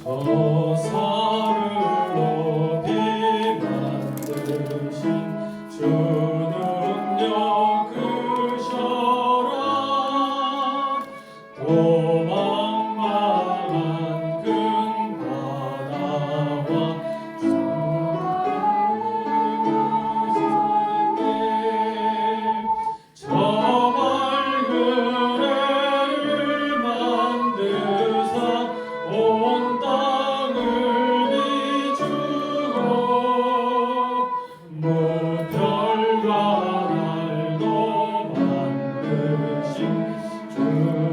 저사를 높이 만드신 주 능력 크셔라. 도망만한 큰 바다와 저 맑은 해를 만드사 온 땅을 비추고 무별과 달도 만드신 주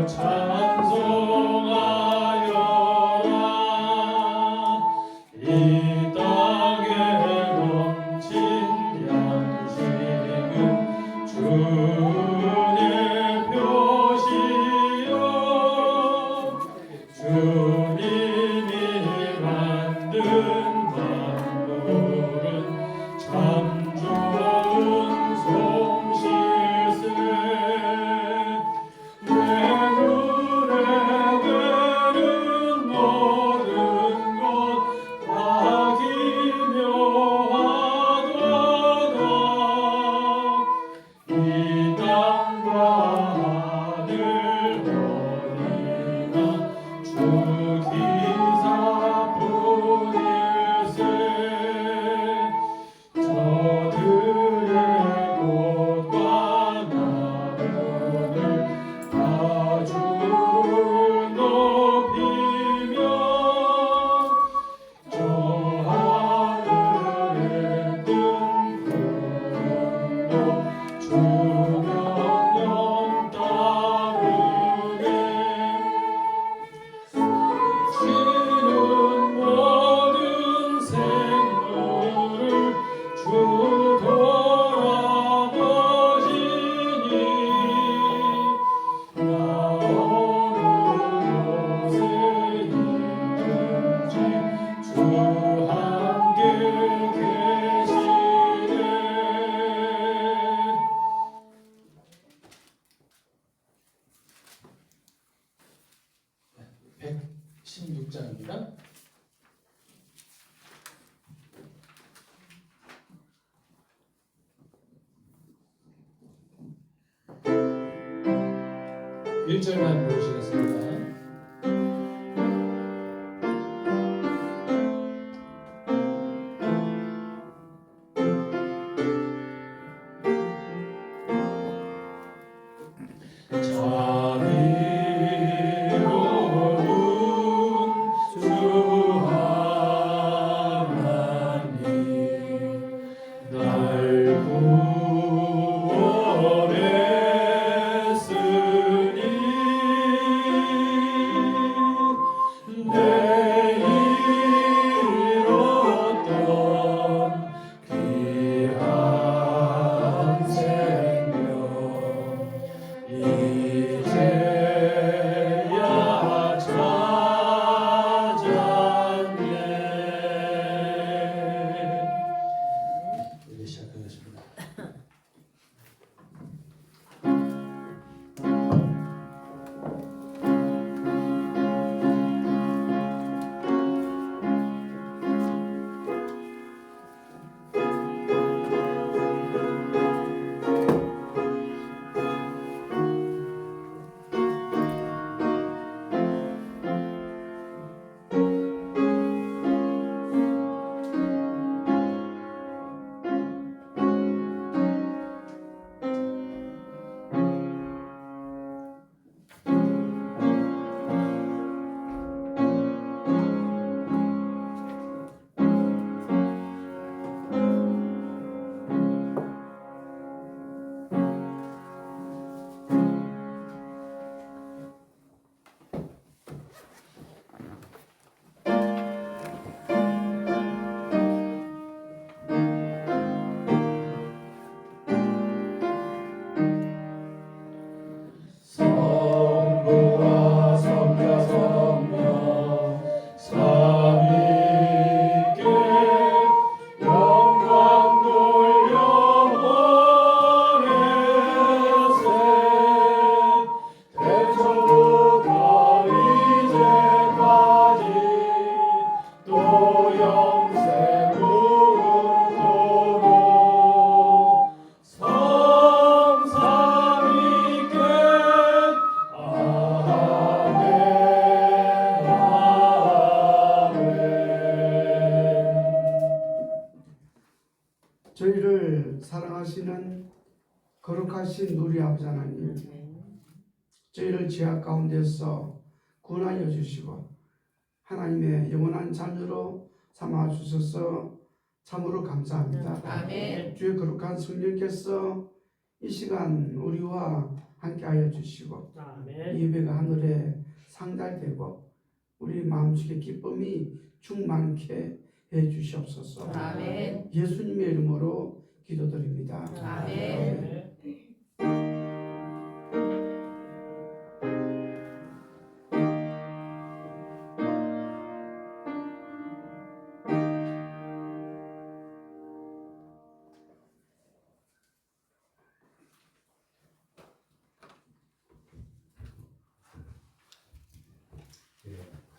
찬송하여라. 이 땅에 넘친 양식은 주의 표시요 주님이 만든 만물은 참 좋은 솜씨일세. 뇌물에게는 모든 것 다 기묘하도다. 이 땅과 하늘 어디나 주 기사뿐일세. 저들의 꽃과 나무를 다 주를 높이며 저 하늘에 뜬 구름도 주 명령 따르게. 지는 모든 생물을 주 돌아보시니 나오는 곳에 있든지 주 함께 계시네. 116장입니다. 일절만 보시겠습니다. 자비로운 주 사랑하시는 거룩하신 우리 아버지 하나님, 저희를 죄악 가운데서 구원하여 주시고 하나님의 영원한 자녀로 삼아 주셔서 참으로 감사합니다. 아멘. 주의 거룩한 성령께서 이 시간 우리와 함께하여 주시고 아멘. 이 예배가 하늘에 상달되고 우리 마음속에 기쁨이 충만케 해 주시옵소서. 아멘. 예수님의 이름으로 기도드립니다. 아멘.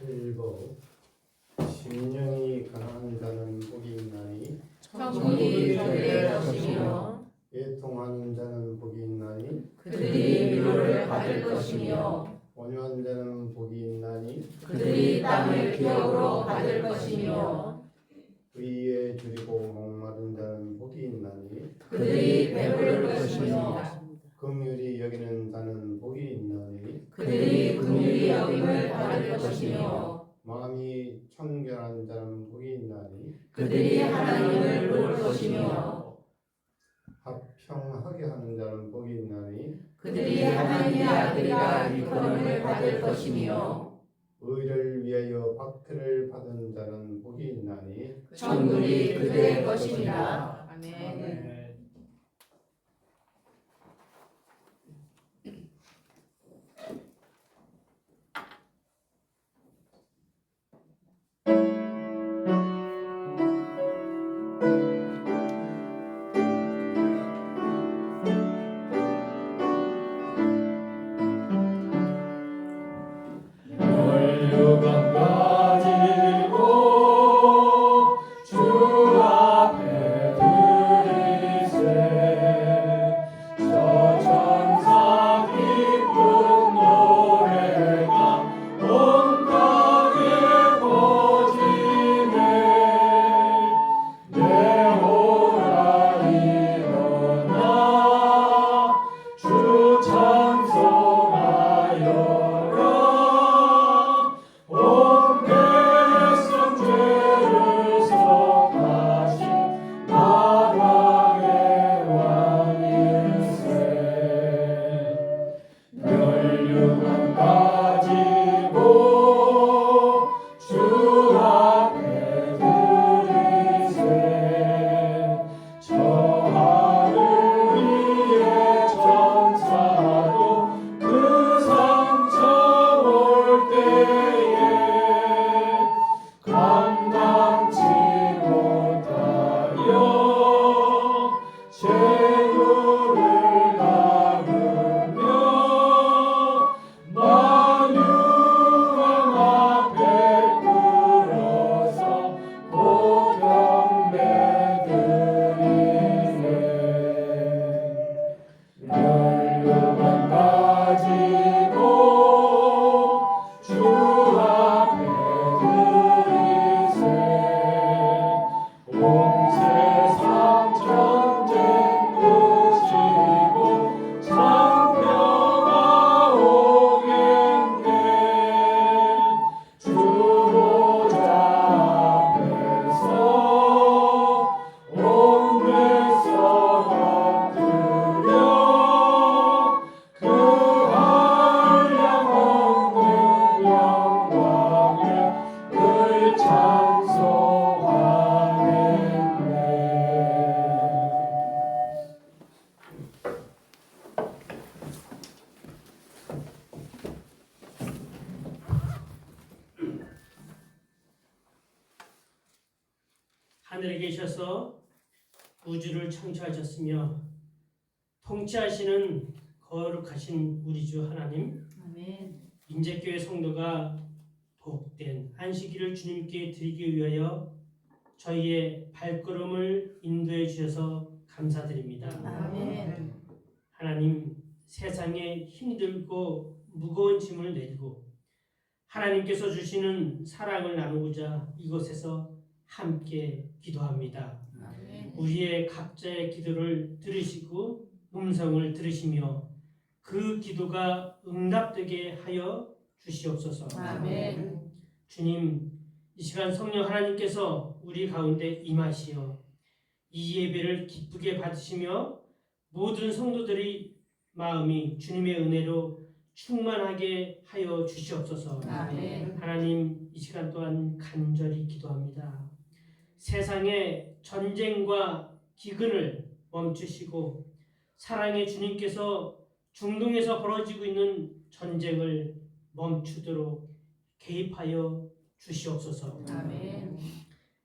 일곱 심령이 강한 자는 복이 있나니 천국이 그들의 것이며 애통하는 자는 복이 있나니 그들이 위로를 받을 것이며 온유한 자는 복이 있나니 그들이 땅을 기업으로 받을 것이며 의에 줄이고 목마른 자는 복이 있나니 그들이 배부를 것이며 긍휼히 여기는 자는 복이 있나니 그들이 긍휼히 여김을 받을 것이며 마음이 청결한 자는 복이 있나니 그들이 하나님을 볼 것이며 합평하게 하는 자는 복이 있나니 그들이 하나님의 아들이라 일컬음을 받을 것이며 의를 위하여 박해를 받은 자는 복이 있나니 천국이 그들의 것이니라. 아멘. 아멘. 혈류관 가지고 주 앞에 드리세 저 천사 기쁜 노래가 온 땅에 퍼지네 내오라 일어나 주 찬송하여라 온 백성 죄를 속하신 만왕의 왕일세 멸류관 가지고 주 앞에 드리세 저 하늘 위의 천사도 그 상처 볼 때에 감당치 못하여 재물을 나누며 만유왕 앞에 꿇어서 보경배 드리네 멸류관 가지고 주 앞에 드리세 온 세상 전쟁 끝이고 장평화 오겠네 주 보좌 앞에서 온 백성 엎드려 그 한량 없는 영광을 늘 찬송하겠네. 하늘에 계셔서 우주를 창조하셨으며 통치하시는 거룩하신 우리 주 하나님, 아멘. 인재교회 성도가 복된 안식일을 주님께 드리기 위하여 저희의 발걸음을 인도해 주셔서 감사드립니다. 아멘. 하나님, 세상에 힘들고 무거운 짐을 내리고 하나님께서 주시는 사랑을 나누고자 이곳에서 함께 기도합니다. 아멘. 우리의 각자의 기도를 들으시고 음성을 들으시며 그 기도가 응답되게 하여 주시옵소서. 아멘. 주님, 이 시간 성령 하나님께서 우리 가운데 임하시어 이 예배를 기쁘게 받으시며 모든 성도들의 마음이 주님의 은혜로 충만하게 하여 주시옵소서. 아멘. 하나님, 이 시간 또한 간절히 기도합니다. 세상의 전쟁과 기근을 멈추시고 사랑의 주님께서 중동에서 벌어지고 있는 전쟁을 멈추도록 개입하여 주시옵소서. 아멘.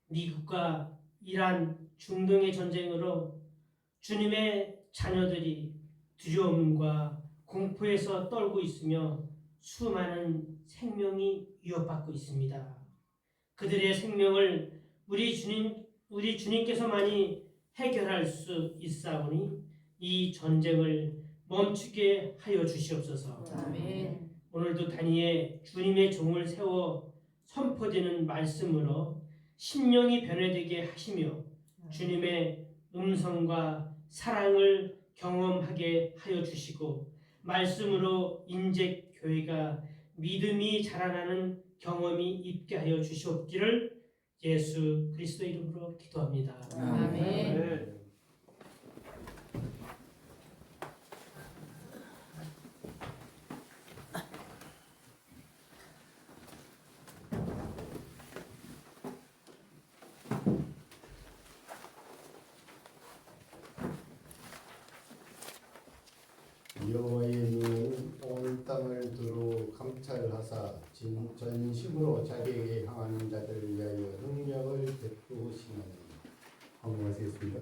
미국과 이란 중동의 전쟁으로 주님의 자녀들이 두려움과 공포에서 떨고 있으며 수많은 생명이 위협받고 있습니다. 그들의 생명을 우리 주님께서만이 해결할 수 있사오니 이 전쟁을 멈추게 하여 주시옵소서. 아멘. 오늘도 단위에 주님의 종을 세워 선포되는 말씀으로 심령이 변화되게 하시며 주님의 음성과 사랑을 경험하게 하여 주시고 말씀으로 인재 교회가 믿음이 자라나는 경험이 있게 하여 주시옵기를 예수 그리스도 이름으로 기도합니다. 아멘. 여호와의 눈은 온 땅을 두루 감찰하사 전심으로 자기에게 향하는 자들을 위하여 능력을 베푸시나니. 한번하시겠습니다.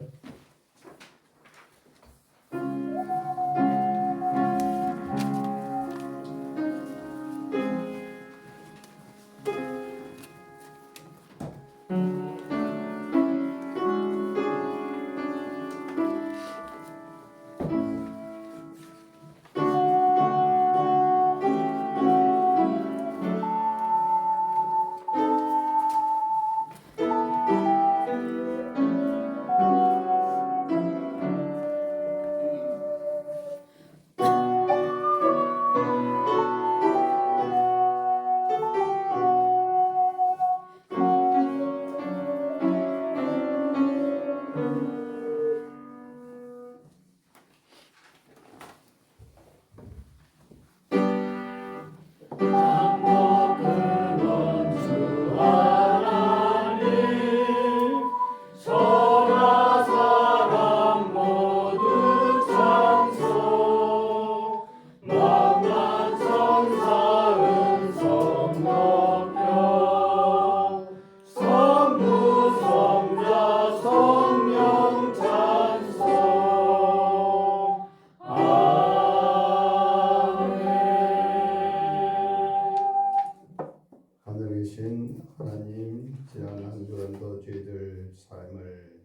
하나님, 지난 한 주간도 저희들 삶을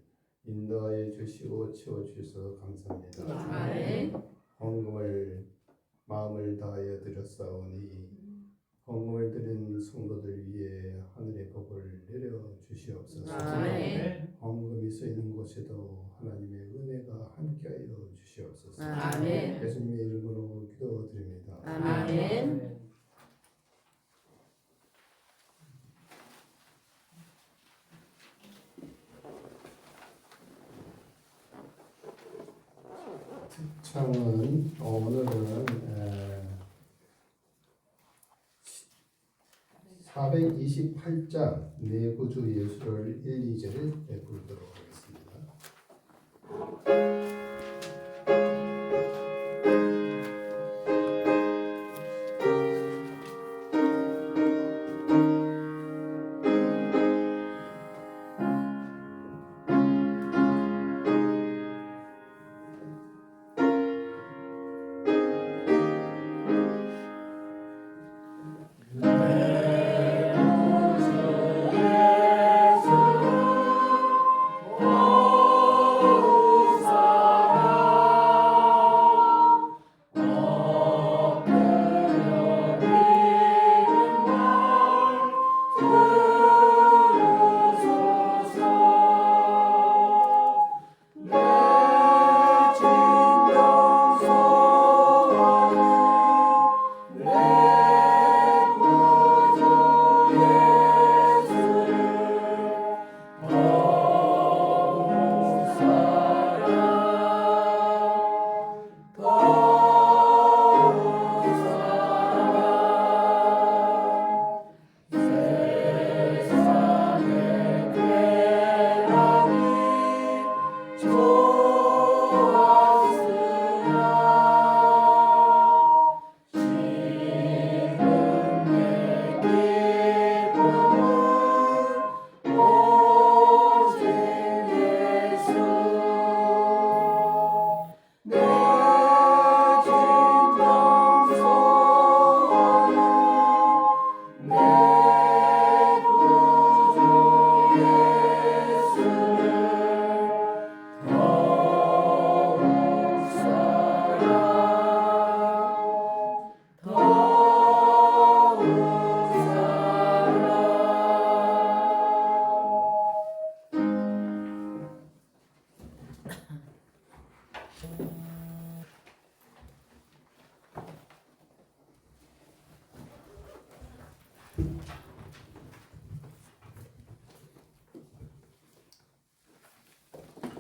인도하여 주시고 채워주셔서 감사합니다. 아멘. 헌금을 마음을 다하여 드렸사오니 헌금을 드린 성도들 위해 하늘의 복을 내려 주시옵소서. 아멘. 헌금이 쓰이는 곳에도 하나님의 은혜가 함께하여 주시옵소서. 아멘. 예수님의 이름으로 기도드립니다. 아멘. 특창은 오늘은 428장 내구주 예수를 1, 2절을 부르도록 하겠습니다.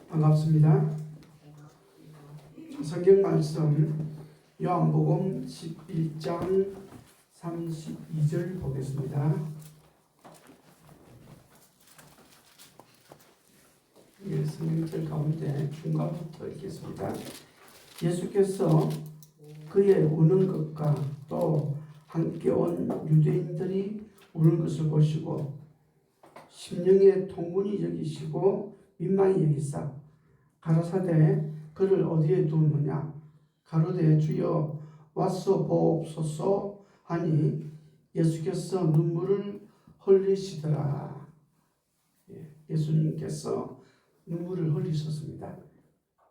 반갑습니다. 성경 말씀 요한복음 11장 32절 보겠습니다. 예, 성경절 가운데 중간부터 읽겠습니다. 예수께서 그의 우는 것과 또 함께 온 유대인들이 우는 것을 보시고 심령의 통분이 여기시고 민망히 여기사 가라사대 그를 어디에 두느냐 가로되 주여 와서 보옵소서 하니 예수께서 눈물을 흘리시더라. 예수님께서 눈물을 흘리셨습니다.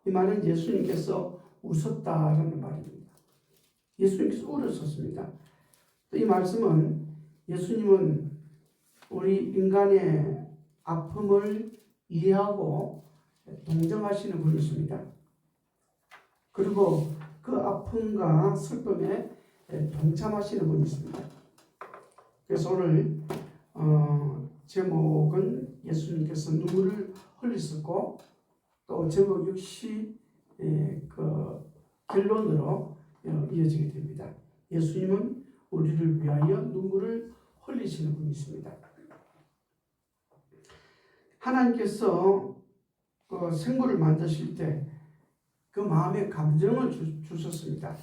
이 말은 예수님께서 우셨다라는 말입니다. 예수님께서 울으셨습니다. 이 말씀은 예수님은 우리 인간의 아픔을 이해하고 동정하시는 분이십니다. 그리고 그 아픔과 슬픔에 동참하시는 분이십니다. 그래서 오늘 제목은 예수님께서 눈물을 흘리셨고 또 제목 역시 그 결론으로 이어지게 됩니다. 예수님은 우리를 위하여 눈물을 흘리시는 분이십니다. 하나님께서 그 생물을 만드실 때 그 마음의 감정을 주셨습니다.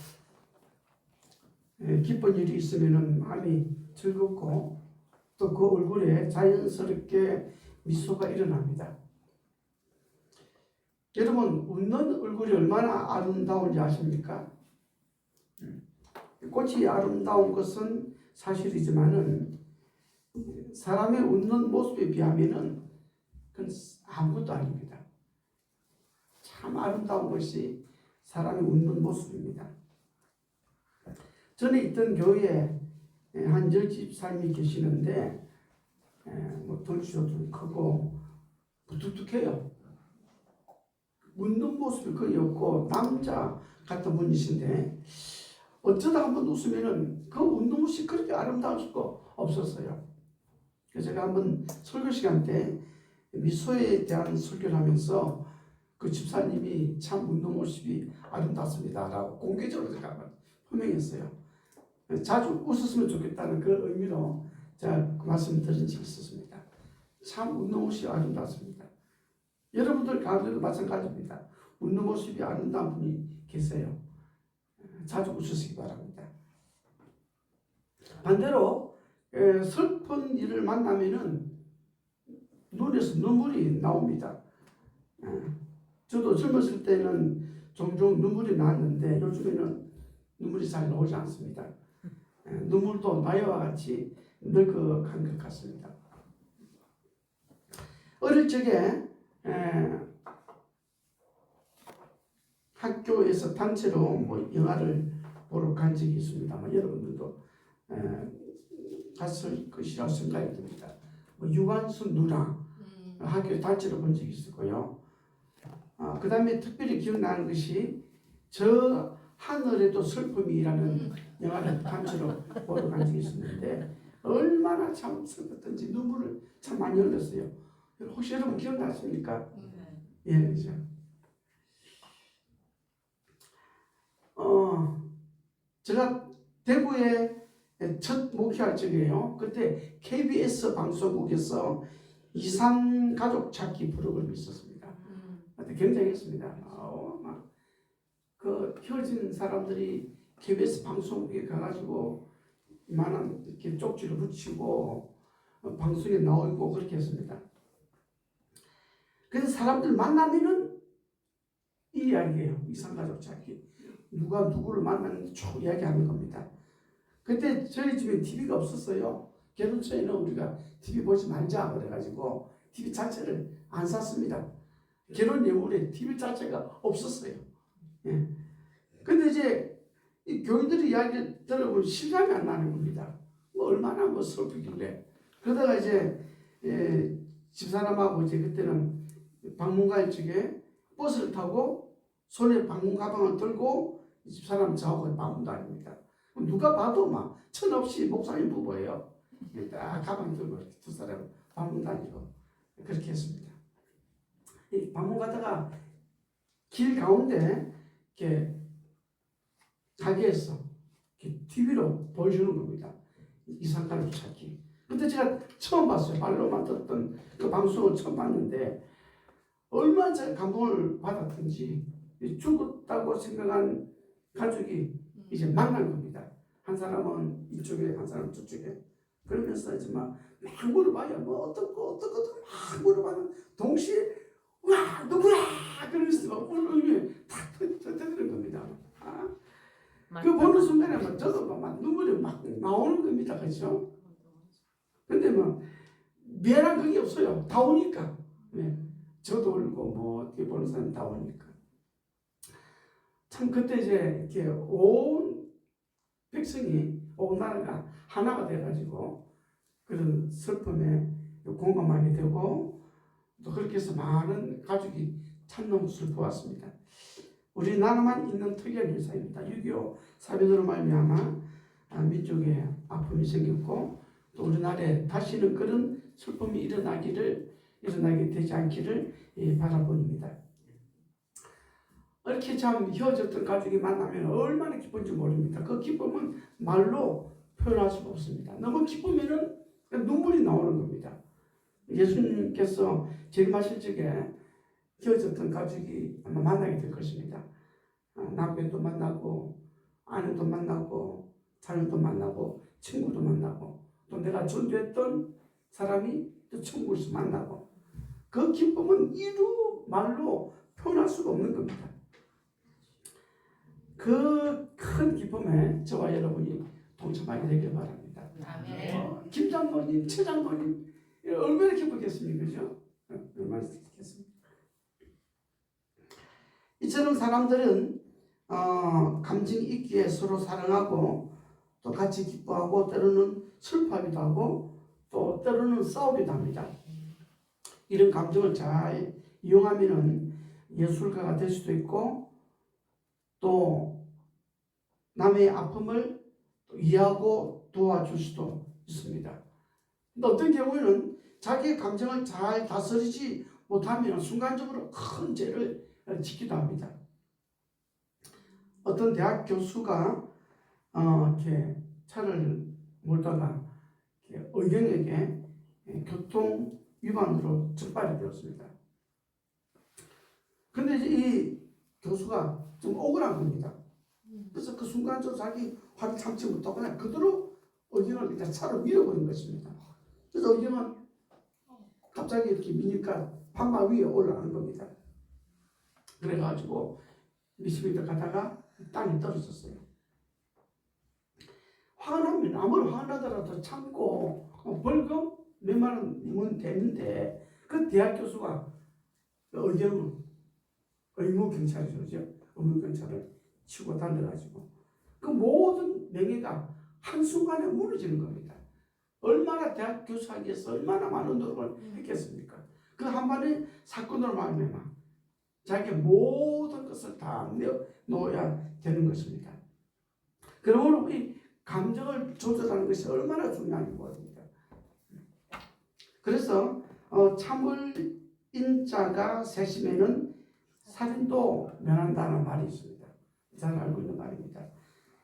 기쁜 일이 있으면 마음이 즐겁고 또 그 얼굴에 자연스럽게 미소가 일어납니다. 여러분 웃는 얼굴이 얼마나 아름다운지 아십니까? 꽃이 아름다운 것은 사실이지만은 사람의 웃는 모습에 비하면은 그건 아무것도 아닙니다. 참 아름다운 것이 사람의 웃는 모습입니다. 전에 있던 교회에 한 여집사님이 계시는데 뭐 덩치도 크고 부뚝뚝해요. 웃는 모습이 거의 없고 남자 같은 분이신데 어쩌다 한번 웃으면은 그 웃는 모습이 그렇게 아름다울 수가 없었어요. 그래서 제가 한번 설교 시간 때 미소에 대한 설교를 하면서 그 집사님이 참 웃는 모습이 아름답습니다 라고 공개적으로 제가 한번 표명했어요. 자주 웃었으면 좋겠다는 그 의미로 제가 그 말씀 드린 적이 있었습니다. 참 웃는 모습이 아름답습니다. 여러분들 가운데도 마찬가지입니다. 웃는 모습이 아름다운 분이 계세요. 자주 웃으시기 바랍니다. 반대로 슬픈 일을 만나면은 눈에서 눈물이 나옵니다. 저도 젊었을 때는 종종 눈물이 나왔는데 요즘에는 눈물이 잘 나오지 않습니다. 눈물도 나이와 같이 늙어간 것 같습니다. 어릴 적에 학교에서 단체로 뭐 영화를 보러 간 적이 있습니다. 여러분들도 갔을 것이라고 생각이 듭니다. 뭐 유관순 누나 학교 단체로 본 적이 있었고요. 그 다음에 특별히 기억나는 것이 저 하늘에도 슬픔이라는 영화를 단체로 보러 간 적이 있었는데 얼마나 참 슬펐던지 눈물을 참 많이 흘렸어요. 혹시 여러분 기억나십니까? 예, 그죠. 제가 대구에 첫 목회할 적이에요. 그때 KBS 방송국에서 이산 가족 찾기 프로그램이 있었습니다. 그때 굉장했습니다. 그 헤어진 사람들이 KBS 방송국에 가가지고 이만한 이렇게 쪽지를 붙이고 방송에 나오고 그렇게 했습니다. 그래서 사람들 만나면은 이 이야기예요. 이산 가족 찾기. 누가 누구를 만나는지 쭉 이야기하는 겁니다. 그때 저희 집에 TV가 없었어요. 결혼 전에는 우리가 TV 보지 말자 그래가지고 TV 자체를 안 샀습니다. 결혼 예물에 TV 자체가 없었어요. 예. 근데 이제 이 교인들의 이야기를 들어보면 실감이 안 나는 겁니다. 뭐 얼마나 뭐 슬프길래. 그러다가 이제 집사람하고 이제 그때는 방문갈 적에 버스를 타고 손에 방문 가방을 들고 집사람 저하고 방문 다닙니다. 누가 봐도 막 천없이 목사님 부부예요. 딱 가방 들고 두 사람 방문 다니고 그렇게 했습니다. 이 방문 가다가 길 가운데 이렇게 가게에서 이렇게 TV로 보여주는 겁니다. 이산가족 찾기. 근데 제가 처음 봤어요. 말로만 듣던 그 방송을 처음 봤는데 얼마나 제가 감동을 받았던지 죽었다고 생각한 가족이 이제 만난 겁니다. 한 사람은 이쪽에, 한 사람은 저쪽에. 그러면서 이제 막 물어봐요. 뭐 어떻고 막 물어봐는 동시에 와 누구야 그러면서 막 울음이 탁 터뜨리는 겁니다. 그 보는 순간에 막 저도 막 눈물이 막 나오는 겁니다. 그렇죠? 근데 뭐 미안한 그게 없어요. 다 오니까. 네. 저도 울고 뭐 어떻게 보는 사람 다 오니까. 참 그때 이제 이렇게 온 백성이 온 나라가 하나가 돼가지고 그런 슬픔에 공감하게 되고 또 그렇게 해서 많은 가족이 참너무 슬퍼왔습니다. 우리나라만 있는 특이한 현상입니다. 6.25 사변으로 말미암아 민족에 아픔이 생겼고 또 우리나라에 다시는 그런 슬픔이 일어나게 되지 않기를 바라봅니다. 이렇게 참 헤어졌던 가족이 만나면 얼마나 기쁜지 모릅니다. 그 기쁨은 말로 표현할 수가 없습니다. 너무 기쁘면은 눈물이 나오는 겁니다. 예수님께서 재림하실 적에 헤어졌던 가족이 아마 만나게 될 것입니다. 남편도 만나고 아내도 만나고 자녀도 만나고 친구도 만나고 또 내가 전도했던 사람이 또 천국에서 만나고 그 기쁨은 말로 표현할 수가 없는 겁니다. 그 큰 기쁨에 저와 여러분이 동참하게 되길 바랍니다. 아멘. 김 장로님, 최 장로님 얼마나 기쁘겠습니까? 그죠? 얼마나 기쁘겠습니까? 이처럼 사람들은 감정이 있기에 서로 사랑하고 또 같이 기뻐하고 때로는 슬퍼하기도 하고 또 때로는 싸우기도 합니다. 이런 감정을 잘 이용하면은 예술가가 될 수도 있고 또 남의 아픔을 이해하고 도와줄 수도 있습니다. 근데 어떤 경우에는 자기의 감정을 잘 다스리지 못하면 순간적으로 큰 죄를 짓기도 합니다. 어떤 대학 교수가 이렇게 차를 몰다가 의경에게 교통 위반으로 적발이 되었습니다. 근데 이제 이 교수가 좀 억울한 겁니다. 그래서 그 순간적으로 자기 화를 참지 못하고 그냥 그대로 의경을 그냥 차로 밀어버린 것입니다. 그래서 의경은 갑자기 이렇게 미니까 판마 위에 올라가는 겁니다. 그래가지고 몇십 미터 가다가 땅에 떨어졌어요. 화가 나면 아무리 화가 나더라도 참고 벌금 몇만 원이면 되는데 그 대학 교수가 의경은 의무경찰이죠. 의무경찰을 치고 달려가지고 그 모든 명예가 한순간에 무너지는 겁니다. 얼마나 대학 교수하기 위해서 얼마나 많은 노력을 했겠습니까? 그 한번의 사건으로 말미암아 자기의 모든 것을 다 내어놓아야 되는 것입니다. 그러므로 우리 감정을 조절하는 것이 얼마나 중요한지 모릅니다. 그래서 참을 인자가 세심에는 살인도 면한다는 말이 있습니다. 잘 알고 있는 말입니다.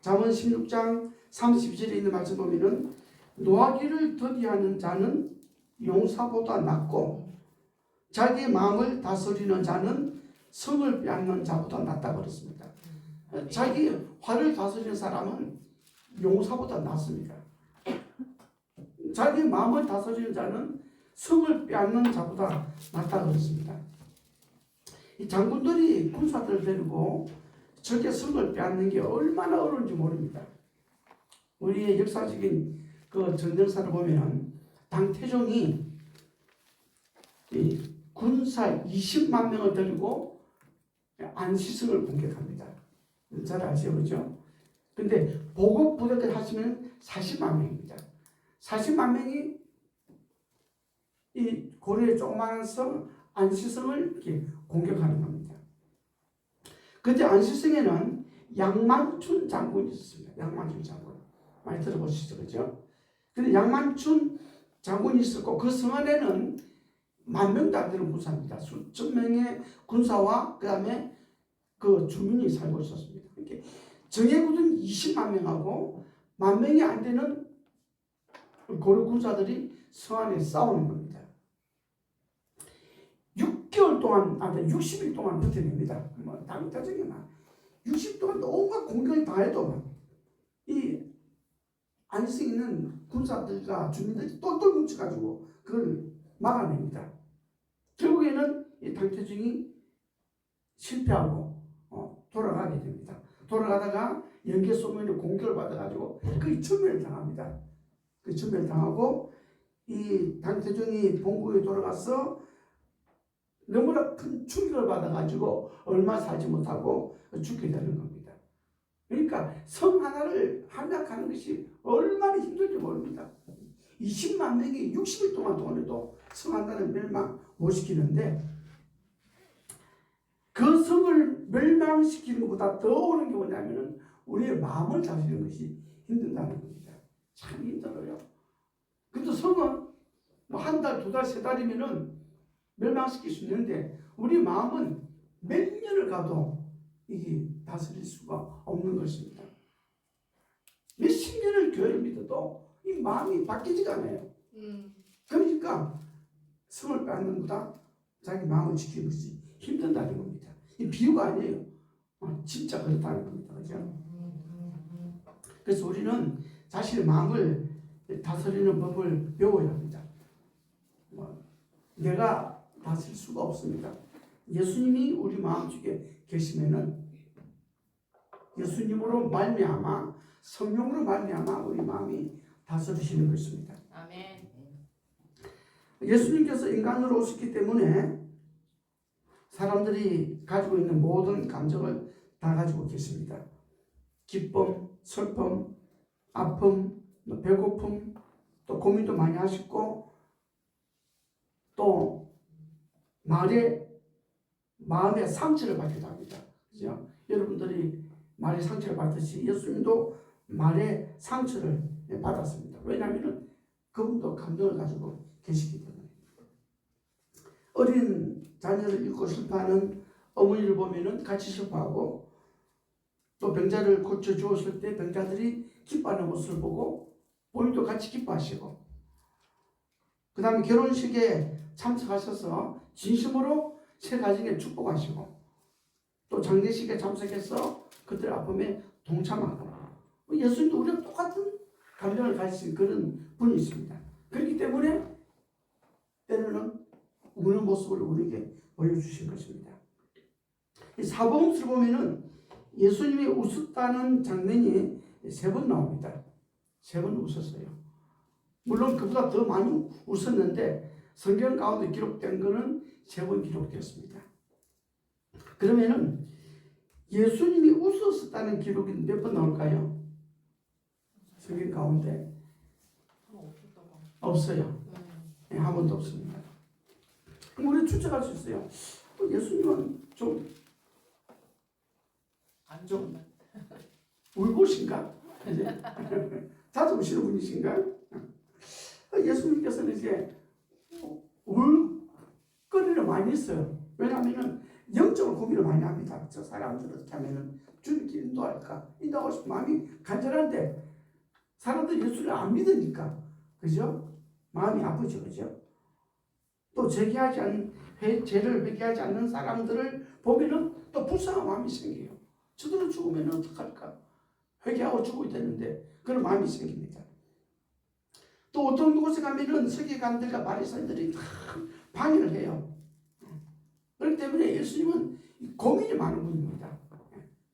잠언 16장 32절에 있는 말씀 보면은 노하기를 더디하는 자는 용사보다 낫고 자기 마음을 다스리는 자는 성을 빼앗는 자보다 낫다고 그랬습니다. 자기 화를 다스리는 사람은 용사보다 낫습니다. 자기 마음을 다스리는 자는 성을 빼앗는 자보다 낫다고 그랬습니다. 이 장군들이 군사들을 데리고 적의 성을 빼앗는 게 얼마나 어려운지 모릅니다. 우리의 역사적인 그 전쟁사를 보면은 당태종이 군사 20만 명을 데리고 안시성을 공격합니다. 잘 아시죠? 그죠? 근데 보급 부대까지 하시면 40만 명입니다. 40만 명이 이 고려의 조그마한 성 안시성을 이렇게 공격하는 겁니다. 그때 안시성에는 양만춘 장군이 있었습니다. 양만춘 장군 많이 들어보시죠, 그죠? 근데 양만춘 장군이 있었고 그 성 안에는 10,000명도 안 되는 군사입니다. 수천 명의 군사와 그 다음에 그 주민이 살고 있었습니다. 이렇게 정예군은 20만 명하고 10,000명이 안 되는 고려 군사들이 성 안에 싸우는 겁니다. 6개월 동안, 60일 동안 버텨냅니다. 뭐, 당타적이나 60일 동안 온갖 공격을 당해도 이 안성 있는 군사들과 주민들이 똘똘 뭉쳐가지고 그걸 막아냅니다. 결국에는 이 당태중이 실패하고 돌아가게 됩니다. 돌아가다가 연개 소문의 공격을 받아가지고 거의 전멸을 당합니다. 그 전멸을 당하고 이 당태중이 본국에 돌아가서 너무나 큰 충격을 받아가지고 얼마 살지 못하고 죽게 되는 겁니다. 그러니까 성 하나를 함락하는 것이 얼마나 힘든지 모릅니다. 20만 명이 60일 동안 동원해도 성 하나를 멸망 못 시키는데 그 성을 멸망시키는 것보다 더 어려운 게 뭐냐면은 우리의 마음을 다스리는 것이 힘든다는 겁니다. 참 힘들어요. 근데 성은 뭐 한 달, 두 달, 세 달이면은 멸망시킬 수 있는데 우리 마음은 몇 년을 가도 이게 다스릴 수가 없는 것입니다. 몇십 년을 교회를 믿어도 이 마음이 바뀌지가 않아요. 그러니까 성을 뺏는 것보다 자기 마음을 지키는 것이 힘든다는 겁니다. 이 비유가 아니에요. 진짜 그렇다는 겁니다. 그죠? 그래서 우리는 자신의 마음을 다스리는 법을 배워야 합니다. 내가 다스릴 수가 없습니다. 예수님이 우리 마음속에 계시면은 예수님으로 말미암아 성령으로 말미암아 우리 마음이 다스리시는 것입니다. 아멘. 예수님께서 인간으로 오셨기 때문에 사람들이 가지고 있는 모든 감정을 다 가지고 계십니다. 기쁨, 슬픔, 아픔, 배고픔, 또 고민도 많이 하시고 또 마음의 상처를 받기도 합니다. 그죠? 여러분들이 말의 상처를 받듯이 예수님도 말의 상처를 받았습니다. 왜냐하면 그분도 감정을 가지고 계시기 때문에. 어린 자녀를 잃고 슬퍼하는 어머니를 보면은 같이 슬퍼하고 또 병자를 고쳐 주었을 때 병자들이 기뻐하는 모습을 보고 본인도 같이 기뻐하시고 그 다음에 결혼식에 참석하셔서 진심으로 새 가정에 축복하시고 또 장례식에 참석해서 그들 아픔에 동참하고 예수님도 우리랑 똑같은 감정을 가지신 그런 분이 있습니다. 그렇기 때문에 때로는 우는 모습을 우리에게 보여주신 것입니다. 이 사복음서를 보면은 예수님이 웃었다는 장면이 3번 나옵니다. 3번 웃었어요. 물론 그보다 더 많이 웃었는데 성경 가운데 기록된 것은 3번 기록되었습니다. 그러면은 예수님이 웃었다는 기록이 몇 번 나올까요? 성경 가운데 없어요. 네, 한 번도 없습니다. 그럼 우리 추측할 수 있어요. 예수님은 좀 울보신가? 자주 우시는 분이신가? 예수님께서는 이제 울거리를 많이 했어요. 왜냐하면 영적으로 고민을 많이 합니다. 저 사람들을 어떻게 하면 주님께 인도할까? 인도하고 싶은 마음이 간절한데 사람들 예수를 안 믿으니까 그죠? 마음이 아프죠. 그죠? 또 죄를 회개하지 않는 사람들을 보면은 또 불쌍한 마음이 생겨요. 저들은 죽으면 어떡할까? 회개하고 죽어야 되는데 그런 마음이 생깁니다. 또 어떤 곳에 가면은 서기관들과 바리새인들이 방해를 해요. 그렇기 때문에 예수님은 고민이 많은 분입니다.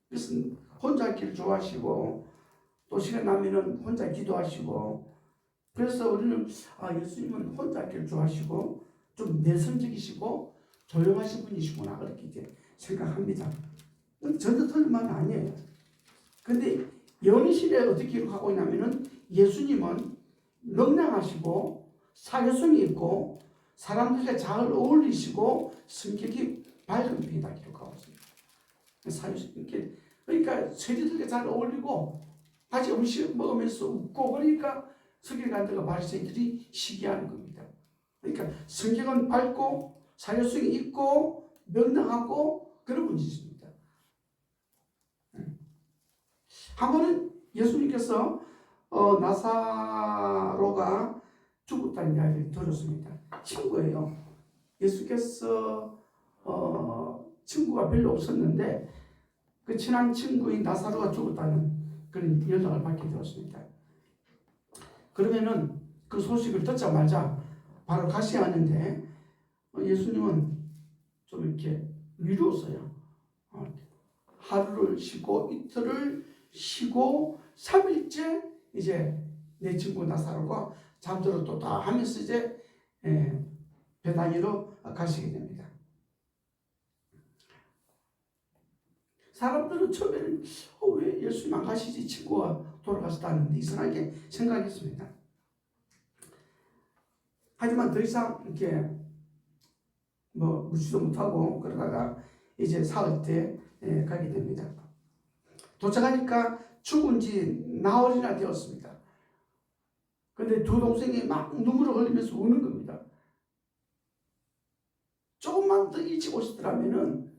그래서 혼자 있기를 좋아하시고 또 시간 나면은 혼자 기도하시고 그래서 우리는 예수님은 혼자 있기를 좋아하시고 좀 내성적이시고 조용하신 분이시구나 그렇게 이제 생각합니다. 전혀 틀린 말은 아니에요. 근데 연희실에 어떻게 기록하고 있냐면은 예수님은 명랑하시고 사교성이 있고 사람들과 잘 어울리시고 성격이 밝은 분이다 기록하고 있습니다. 그러니까 세리들과 잘 어울리고 같이 음식 먹으면서 웃고 그러니까 서기관들과 바리새인들이 시기하는 겁니다. 그러니까 성경은 밝고 사료성이 있고 명랑하고 그런 분이 있습니다. 한 번은 예수님께서 나사로가 죽었다는 이야기를 들었습니다. 친구예요. 예수께서 친구가 별로 없었는데 그 친한 친구인 나사로가 죽었다는 그런 연락을 받게 되었습니다. 그러면은 그 소식을 듣자마자 바로 가셔야 하는데 예수님은 좀 이렇게 미루었어요. 하루를 쉬고 이틀을 쉬고 3일째 이제 내 친구 나사로가 잠들었다 하면서 이제 베다니로 가시게 됩니다. 사람들은 처음에는 왜 예수님 안 가시지? 친구가 돌아가셨다는데 이상하게 생각했습니다. 하지만 더 이상 이렇게 묻지도 못하고 그러다가 이제 사흘 때 가게 됩니다. 도착하니까 죽은 지 나흘이나 되었습니다. 근데 두 동생이 막 눈물을 흘리면서 우는 겁니다. 조금만 더 일찍 오시더라면은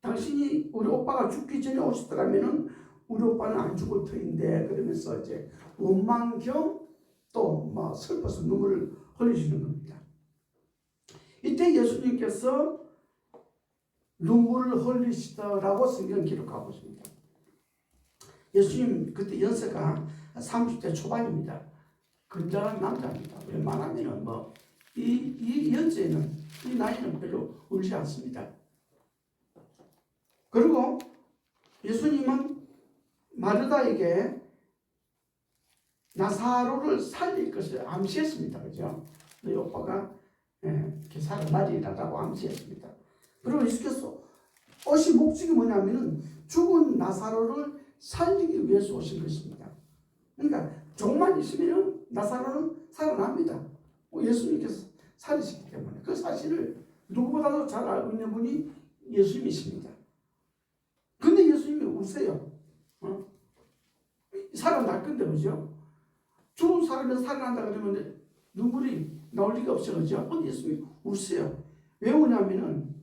당신이 우리 오빠가 죽기 전에 오시더라면은 우리 오빠는 안 죽을 터인데 그러면서 이제 원망 겸 또 막 슬퍼서 눈물을 흘리시는 겁니다. 이때 예수님께서 눈물을 흘리시더라고 성경 기록하고 있습니다. 예수님 그때 연세가 30대 초반입니다. 건장한 남자입니다. 웬만하면은 이 연세는 이 나이는 별로 울지 않습니다. 그리고 예수님은 마르다에게 나사로를 살릴 것을 암시했습니다. 그죠? 너희 오빠가 이렇게 살아나리라고 암시했습니다. 그리고 예수께서 오신 목적이 뭐냐면은 죽은 나사로를 살리기 위해서 오신 것입니다. 그러니까 종만 있으면 나사로는 살아납니다. 예수님께서 살리시기 때문에 그 사실을 누구보다도 잘 알고 있는 분이 예수님이십니다. 근데 예수님이 우세요. 살아날 건데 그죠? 죽은 사람이 살아난다 그러면 눈물이 나올 리가 없죠. 그죠? 근데 예수님이 우세요. 왜 우냐면은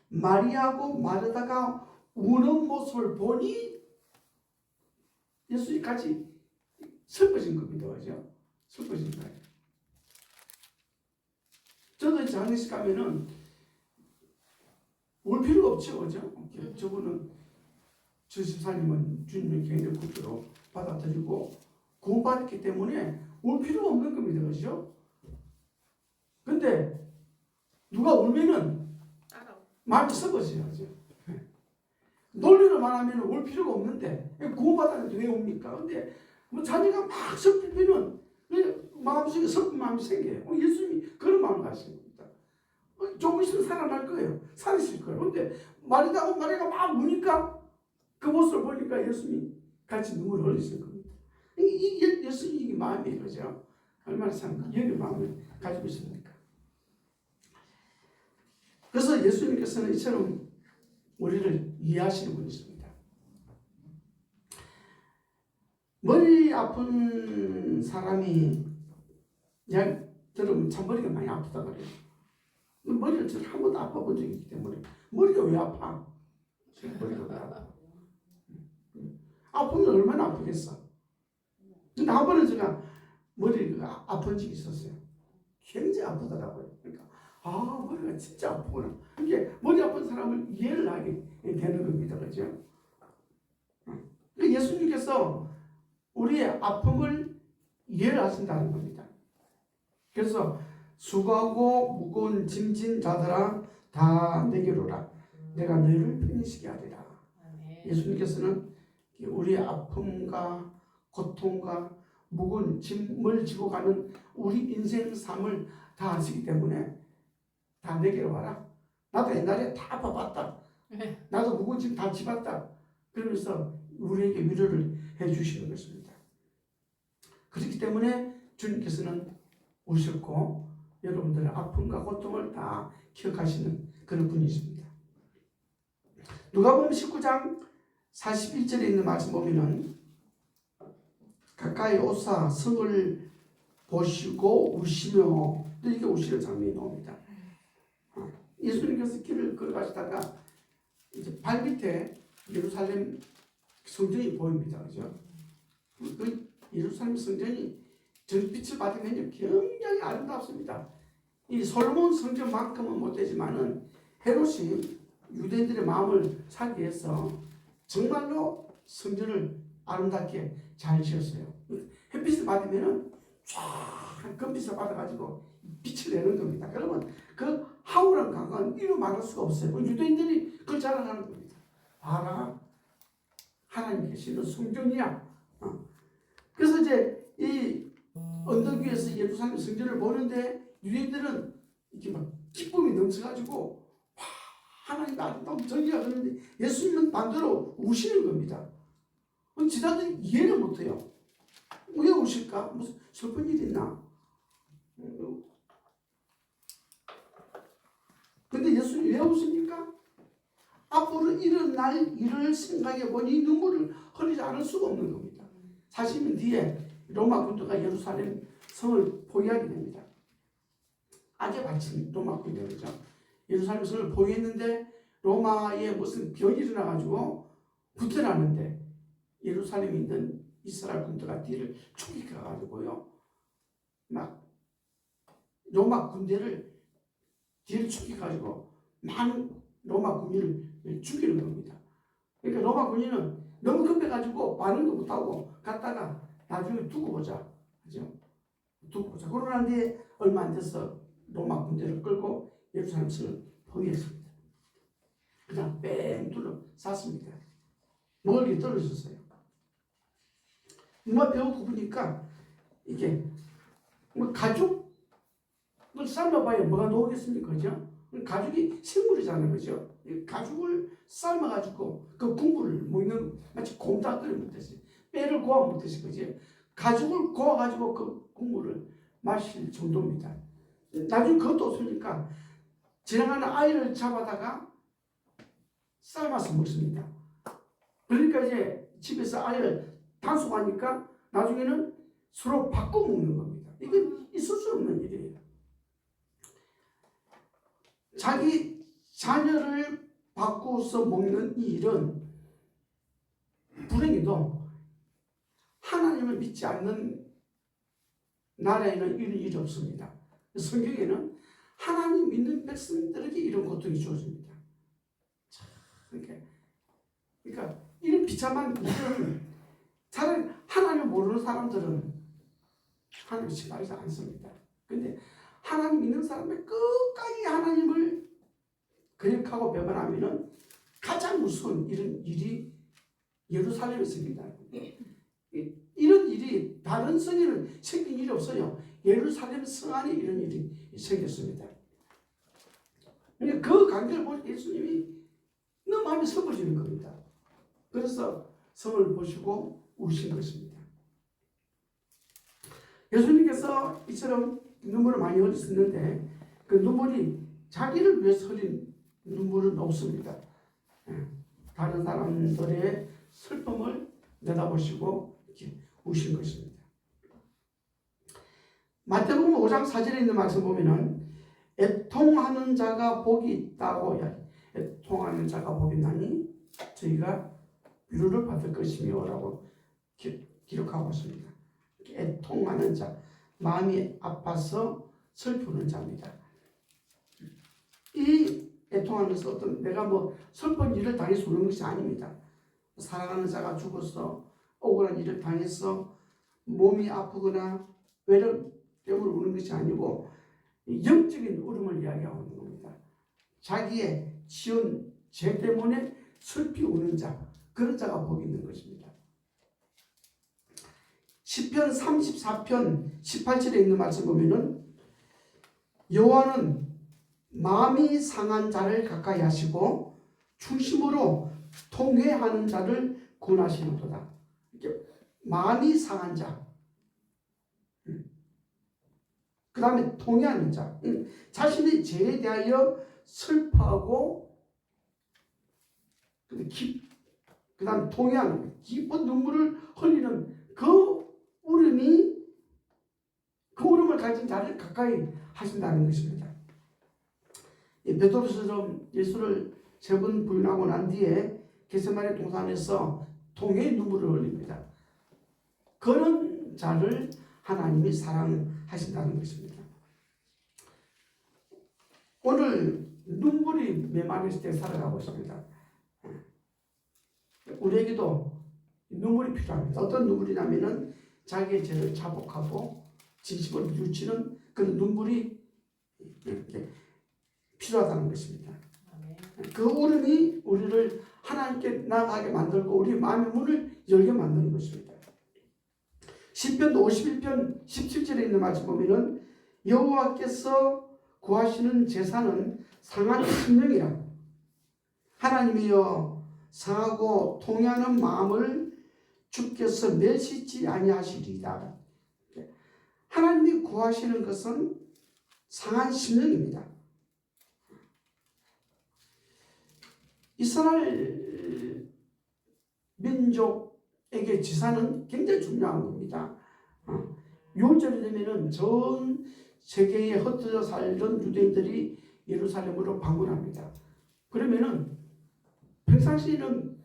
마리아하고 마르다가 우는 모습을 보니 예수님이 같이 슬퍼진 겁니다. 그죠? 슬퍼진 거예요. 저도 장례식 가면은 올 필요가 없죠. 그죠? 저분은 저 집사님은 주님의 개인의 구주로 받아들이고 구원받았기 때문에 올 필요가 없는 겁니다. 그죠? 근데 누가 울면은 마음이 썩어져요. 그죠? 논리로 말하면 올 필요가 없는데 구원받았는데 왜 옵니까? 근데 자녀가 막 슬프면은 마음속에 슬픈 마음이 생겨요. 예수님이 그런 마음을 가지신 겁니다. 조금 있으면 살아날 거예요. 살으실 거예요. 근데 마리아가 막 우니까 그 모습을 보니까 예수님이 같이 눈물을 흘리신 겁니다. 이 예수님이 마음이 그죠? 얼마나 참 여기 마음을 가지고 있습니까? 그래서 예수님께서는 이처럼 우리를 이해하시는 분이십니다. 머리 아픈 사람이 그냥 들으면 참 머리가 많이 아프다 그래요. 머리를 저는 한 번도 아파 본 적이 있기 때문에 머리가 왜 아파? 머리가 왜 아파? 아프면 얼마나 아프겠어? 근데 한 번은 제가 머리가 아픈 적이 있었어요. 굉장히 아프더라고요. 그러니까 머리가 진짜 아프구나. 이게 머리 아픈 사람을 이해를 하게 되는 겁니다. 그죠? 예수님께서 우리의 아픔을 이해를 하신다는 겁니다. 그래서 수고하고 무거운 짐진 자들아 다 내게로 오라. 내가 너희를 편히 쉬게 하리라. 예수님께서는 우리의 아픔과 고통과 무거운 짐을 지고 가는 우리 인생 삶을 다 아시기 때문에 다 내게로 와라. 나도 옛날에 다 아파봤다. 나도 무거운 짐 다 지봤다. 그러면서 우리에게 위로를 해주시는 것입니다. 그렇기 때문에 주님께서는 오셨고 여러분들의 아픔과 고통을 다 기억하시는 그런 분이십니다. 누가복음 19장 41절에 있는 말씀 보면은 가까이 오사 성을 보시고 우시며, 이게 우시는 장면이 나옵니다. 예수님께서 길을 걸어가시다가 이제 발밑에 예루살렘 성전이 보입니다. 그죠? 그 예루살렘 성전이 전빛을 받으면 굉장히 아름답습니다. 이 솔로몬 성전만큼은 못되지만은 헤롯이 유대인들의 마음을 사기 위해서 정말로 성전을 아름답게 잘 지었어요. 햇빛을 받으면은 쫙 금빛을 받아가지고 빛을 내는 겁니다. 그러면 그 하울한 강은 이루 막을 수가 없어요. 유대인들이 그걸 자랑하는 겁니다. 봐라, 하나님 계시는 성전이야. 그래서 이제 이 언덕 위에서 예루살렘 성전을 보는데 유대인들은 이렇게 막 기쁨이 넘쳐가지고 와, 하나님 아름다운 전이야 그러는데 예수님은 반대로 우시는 겁니다. 지자들이 이해를 못해요. 왜 우실까? 무슨 슬픈 일 있나? 근데 예수님 왜 우십니까? 앞으로 일어날 일을 생각해 보니 눈물을 흘리지 않을 수가 없는 겁니다. 40년 뒤에 로마 군대가 예루살렘 성을 포위하게 됩니다. 악에 바친 로마 군대죠. 예루살렘 성을 포위했는데 로마에 무슨 병이 일어나가지고 구태라는데 예루살렘에 있는 이스라엘 군대가 뒤를 추격해가지고요, 막 로마 군대를 뒤를 추격해가지고 많은 로마 군인을 죽이는 겁니다. 그러니까 로마 군인은 너무 급해가지고 반응도 못하고 갔다가 나중에 두고 보자, 그죠? 두고 보자. 그러고 난 뒤에 얼마 안 돼서 로마 군대를 끌고 예루살렘 성을 포위했습니다. 그냥 뺑 둘러쌌습니다. 멀리 떨어졌어요. 누가 배우고 보니까 이게 뭐 가죽을 삶아봐야 뭐가 나오겠습니까, 그죠? 가죽이 생물이잖아요, 그죠? 가죽을 삶아가지고 그 국물을 먹는, 마치 곰탕 끓여 먹듯이, 뼈를 고아 먹듯이, 그죠? 가죽을 고아가지고 그 국물을 마실 정도입니다. 나중에 그것도 없으니까 지나가는 아이를 잡아다가 삶아서 먹습니다. 그러니까 이제 집에서 아이를 단속하니까 나중에는 서로 바꿔 먹는 겁니다. 이건 있을 수 없는 일이에요. 자기 자녀를 바꿔서 먹는 이 일은 불행히도 하나님을 믿지 않는 나라에는 이런 일이 없습니다. 성경에는 하나님 믿는 백성들에게 이런 고통이 주어집니다. 그러니까 이런 비참한 일은 차라리 하나님을 모르는 사람들은 하나님을 신뢰하지 않습니다. 근데 하나님 믿는 사람의 끝까지 하나님을 거역하고 배반하면은 가장 무서운 이런 일이 예루살렘에 생긴다. 이런 일이 다른 성에는 생긴 일이 없어요. 예루살렘 성 안에 이런 일이 생겼습니다. 그 관계를 보니 예수님이 너무 마음이 슬퍼지는 겁니다. 그래서 성을 보시고 우신 것입니다. 예수님께서 이처럼 눈물을 많이 흘리셨는데 그 눈물이 자기를 위해서 흘린 눈물은 없습니다. 다른 사람들의 슬픔을 내다보시고 이렇게 우신 것입니다. 마태복음 5장 4절에 있는 말씀 보면은 애통하는 자가 복이 있다고, 애통하는 자가 복이 있나니 저희가 위로를 받을 것이며 라고 기록하고 있습니다. 애통하는 자, 마음이 아파서 슬프는 자입니다. 이 애통하는 것은 어떤 내가 뭐 슬픈 일을 당해서 우는 것이 아닙니다. 사랑하는 자가 죽어서 억울한 일을 당해서 몸이 아프거나 외로움 때문에 우는 것이 아니고 영적인 울음을 이야기하고 있는 겁니다. 자기의 지은 죄 때문에 슬피 우는 자, 그런 자가 복이 있는 것입니다. 시편 34편 18절에 있는 말씀 보면은 여호와는 마음이 상한 자를 가까이 하시고 중심으로 통회하는 자를 구원하시는도다. 이렇게 마음이 상한 자, 그 다음에 통회하는 자, 자신의 죄에 대하여 슬퍼하고 그 다음에 통회하는, 기쁜 눈물을 흘리는 그 울음이 그 울음을 가진 자를 가까이 하신다는 것입니다. 이 베드로처럼 예수를 3번 부인하고 난 뒤에 겟세마네 동산에서 통의 눈물을 흘립니다. 그런 자를 하나님이 사랑하신다는 것입니다. 오늘 눈물이 메마를 때 살아가고 있습니다. 우리에게도 눈물이 필요합니다. 어떤 눈물이냐면은 자기의 죄를 자복하고 진심을 뉘우치는 그런 눈물이 필요하다는 것입니다. 그 울음이 우리를 하나님께 나아가게 만들고 우리 마음의 문을 열게 만드는 것입니다. 시편도 51편 17절에 있는 말씀 보면은 여호와께서 구하시는 제사는 상한 심령이라. 하나님이여 상하고 통해하는 마음을 주께서 멸시치 아니하시리이다. 하나님이 구하시는 것은 상한 심령입니다. 이스라엘 민족에게 제사는 굉장히 중요한 겁니다. 6월절이 되면은 전 세계에 흩어져 살던 유대인들이 예루살렘으로 방문합니다. 그러면은 평상시에는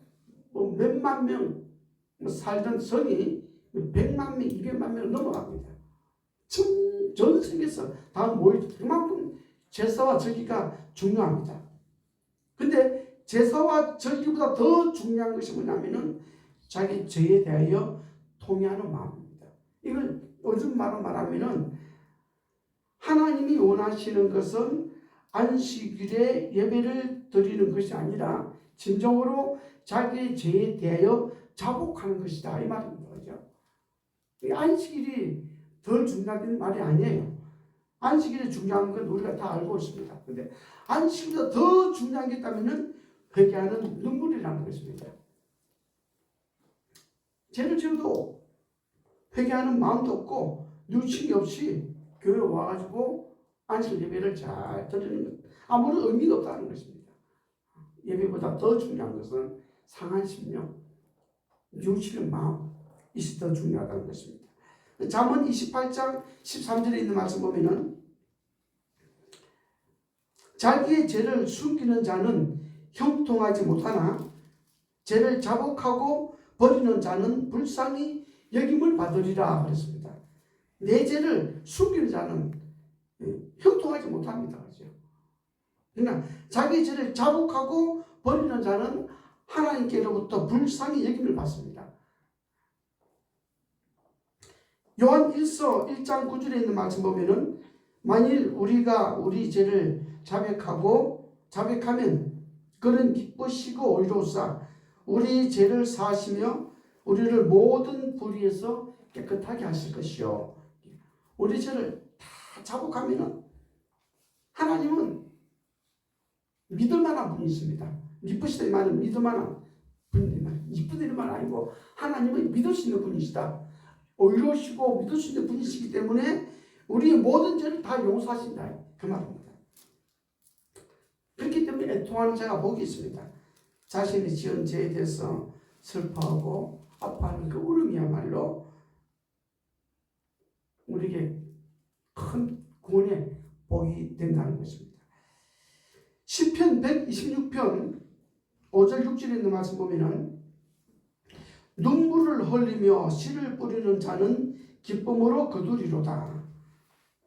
뭐 몇만 명 살던 성이 100만 명, 200만 명 넘어갑니다. 전 세계에서 다 모이죠. 그만큼 제사와 절기가 중요합니다. 근데 제사와 절기보다 더 중요한 것이 뭐냐면은 자기 죄에 대하여 통회하는 마음입니다. 이걸 요즘 말로 말하면은 하나님이 원하시는 것은 안식일에 예배를 드리는 것이 아니라 진정으로 자기의 죄에 대하여 자복하는 것이다 이 말입니다. 그죠? 안식일이 덜 중요한 말이 아니에요. 안식일이 중요한 건 우리가 다 알고 있습니다. 근데 안식일보다 더 중요한 게 있다면은 회개하는 눈물이라는 것입니다. 죄를 지어도 회개하는 마음도 없고 뉘우침이 없이 교회 와가지고 안식 예배를 잘 드리는 것 아무런 의미가 없다는 것입니다. 예배보다 더 중요한 것은 상한 심령, 뉘우치는 마음 이것이 더 중요하다는 것입니다. 잠언 28장 13절에 있는 말씀 보면은 자기의 죄를 숨기는 자는 형통하지 못하나 죄를 자복하고 버리는 자는 불쌍히 여김을 받으리라 그랬습니다. 내 죄를 숨기는 자는 형통하지 못합니다. 그렇죠? 그러나 자기 죄를 자복하고 버리는 자는 하나님께로부터 불쌍히 여김을 받습니다. 요한 1서 1장 9절에 있는 말씀 보면은 만일 우리가 우리 죄를 자백하면 그는 기쁘시고 오히로사 우리 죄를 사하시며 우리를 모든 불의에서 깨끗하게 하실 것이요. 우리 죄를 다 자복하면은 하나님은 믿을 만한 분이 있습니다. 기쁘시다 이 말은 믿을 만한 분입니다. 이쁜 일만 아니고 하나님은 믿을 수 있는 분이시다. 오히로시고 믿을 수 있는 분이시기 때문에 우리의 모든 죄를 다 용서하신다 그 말입니다. 그렇기 때문에 애통하는 자가 복이 있습니다. 자신이 지은 죄에 대해서 슬퍼하고 아파하는 그 울음이야말로 우리에게 큰 구원의 복이 된다는 것입니다. 시편 126편 5절 6절에 있는 말씀 보면은 눈물을 흘리며 씨를 뿌리는 자는 기쁨으로 거두리로다.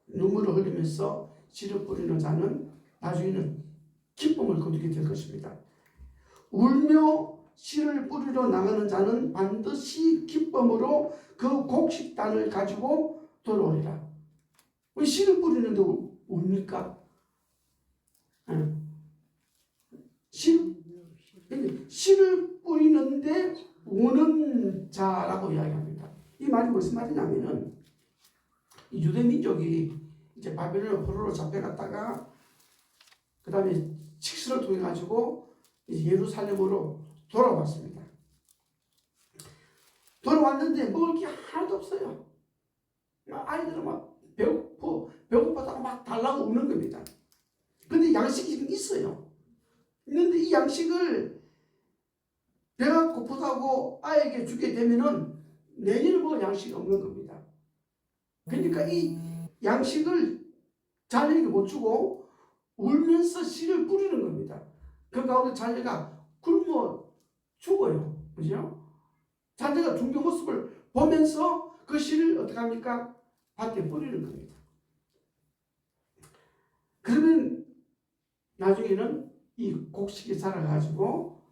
눈물을 흘리면서 씨를 뿌리는 자는 나중에는 기쁨을 거두게 될 것입니다. 울며 씨를 뿌리러 나가는 자는 반드시 기쁨으로 그 곡식단을 가지고 돌아오리라. 왜 씨를 뿌리는데 웁니까? 씨를 뿌리는데 우는 자라고 이야기합니다. 이 말이 무슨 말이냐면은 이 유대 민족이 이제 바벨론 포로로 잡혀갔다가 그 다음에 칙수를 통해 가지고 예루살렘으로 돌아왔습니다. 돌아왔는데 먹을 게 하나도 없어요. 아이들은 막 배고파다가 막 달라고 우는 겁니다. 근데 양식이 있어요. 있는데 이 양식을 배가 고프다고 아이에게 주게 되면은 내년을 먹을 양식이 없는 겁니다. 그러니까 이 양식을 자녀에게 못 주고 울면서 씨를 뿌리는 겁니다. 그 가운데 자녀가 굶어 죽어요. 그죠? 자녀가 죽는 모습을 보면서 그 씨를 어떻게 합니까? 밭에 뿌리는 겁니다. 그러면 나중에는 이 곡식이 자라가지고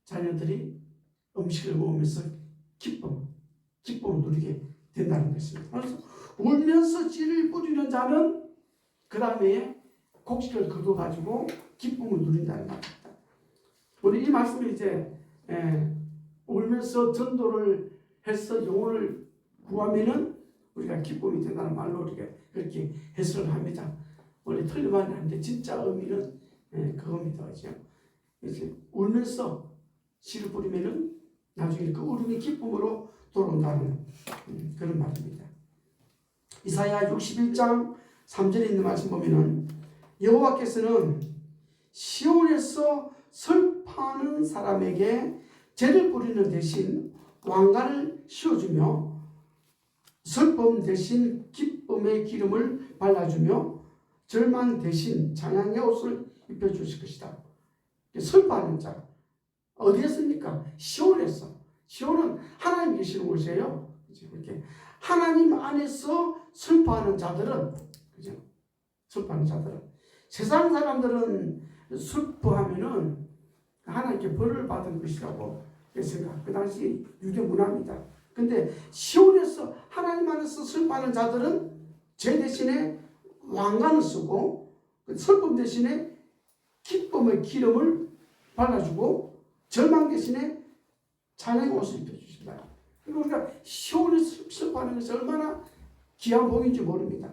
자녀들이 음식을 먹으면서 기쁨을 누리게 된다는 것입니다. 그래서 울면서 씨를 뿌리는 자는 그 다음에 곡식을 거둬가지고 기쁨을 누린다는 말입니다. 우리 이 말씀을 이제 울면서 전도를 해서 영혼을 구하면은 우리가 기쁨이 된다는 말로 우리가 그렇게 해석을 합니다. 원래 틀린 말은 아닌데 진짜 의미는 그겁니다. 그죠? 이제 울면서 씨를 뿌리면은 나중에 그 울음이 기쁨으로 돌아온다는 그런 말입니다. 이사야 61장 3절에 있는 말씀 보면은 여호와께서는 시온에서 슬퍼하는 사람에게 죄를 뿌리는 대신 왕관을 씌워주며 슬픔 대신 기쁨의 기름을 발라주며 절망 대신 찬양의 옷을 입혀주실 것이다. 슬퍼하는 자 어디였습니까? 시온에서. 시온은 하나님 계시는 곳이에요. 이렇게 하나님 안에서 슬퍼하는 자들은, 그죠? 슬퍼하는 자들은 세상 사람들은 슬퍼하면은 하나님께 벌을 받은 것이라고 생각. 그 당시 유대 문화입니다. 근데 시온에서 하나님 안에서 슬퍼하는 자들은 죄 대신에 왕관을 쓰고 슬픔 대신에 기쁨의 기름을 발라주고 절망 대신에 찬양의 옷을 입혀주신다. 그리고 우리가 시온에서 슬퍼하는 것이 얼마나 귀한 복인지 모릅니다.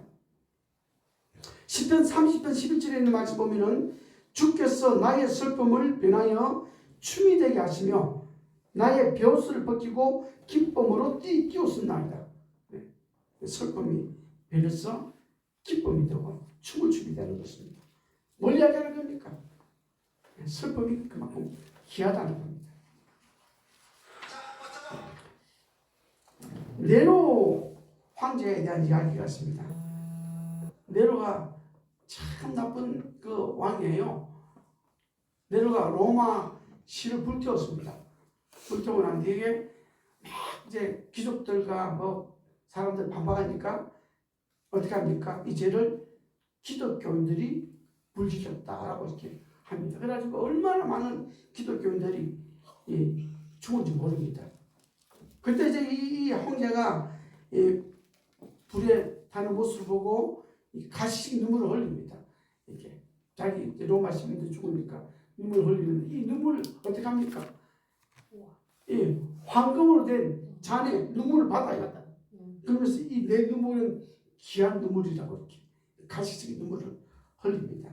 10편 30편 11절에 있는 말씀 보면은 주께서 나의 슬픔을 변하여 춤이 되게 하시며 나의 벼슬을 벗기고 기쁨으로 띄우셨나이다. 슬픔이 변해서 기쁨이 되고 춤을 추게 되는 것입니다. 뭘 이야기하는 겁니까? 슬픔이 그만큼 귀하다는 겁니다. 네로 황제에 대한 이야기가 있습니다. 네로가 참 나쁜 그 왕이에요. 네로가 로마 시를 불태웠습니다. 불태우고 난 뒤에 막 이제 귀족들과 뭐 사람들 반박하니까 어떻게 합니까? 이 죄를 기독교인들이 불지켰다라고 이렇게 합니다. 그래가지고 얼마나 많은 기독교인들이 죽은지 모릅니다. 그때 이제 이 황제가 불에 타는 모습을 보고 가시식 눈물을 흘립니다. 이렇게 자기 로마 시민들 죽으니까 눈물을 흘리는데 이 눈물을 어떻게 합니까? 황금으로 된 잔에 눈물을 받아요. 그러면서 이 내 눈물은 귀한 눈물이라고 이렇게 가시적인 눈물을 흘립니다.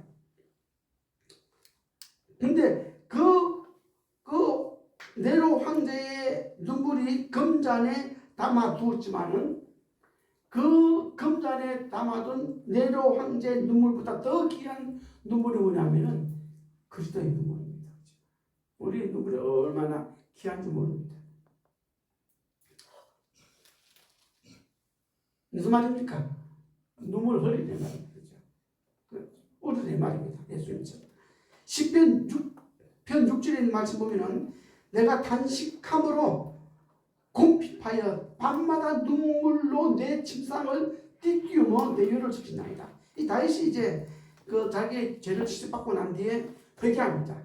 근데 그 네로 황제의 눈물이 금잔에 담아 두었지만은 그 금잔에 담아둔 네로 황제의 눈물보다 더 귀한 눈물이 뭐냐면은 그리스도의 눈물입니다. 우리의 눈물이 얼마나 귀한지 모릅니다. 무슨 말입니까? 눈물 흘리는 말입니다. 우리의 말입니다. 예수님처럼. 10편 6절에 있는 말씀 보면은 내가 단식함으로 곰핍하여 밤마다 눈물로 내 침상을 띠끼우며 내 율을 지킨나이다. 이 다윗이 이제 그 자기의 죄를 지적받고 난 뒤에 회개합니다.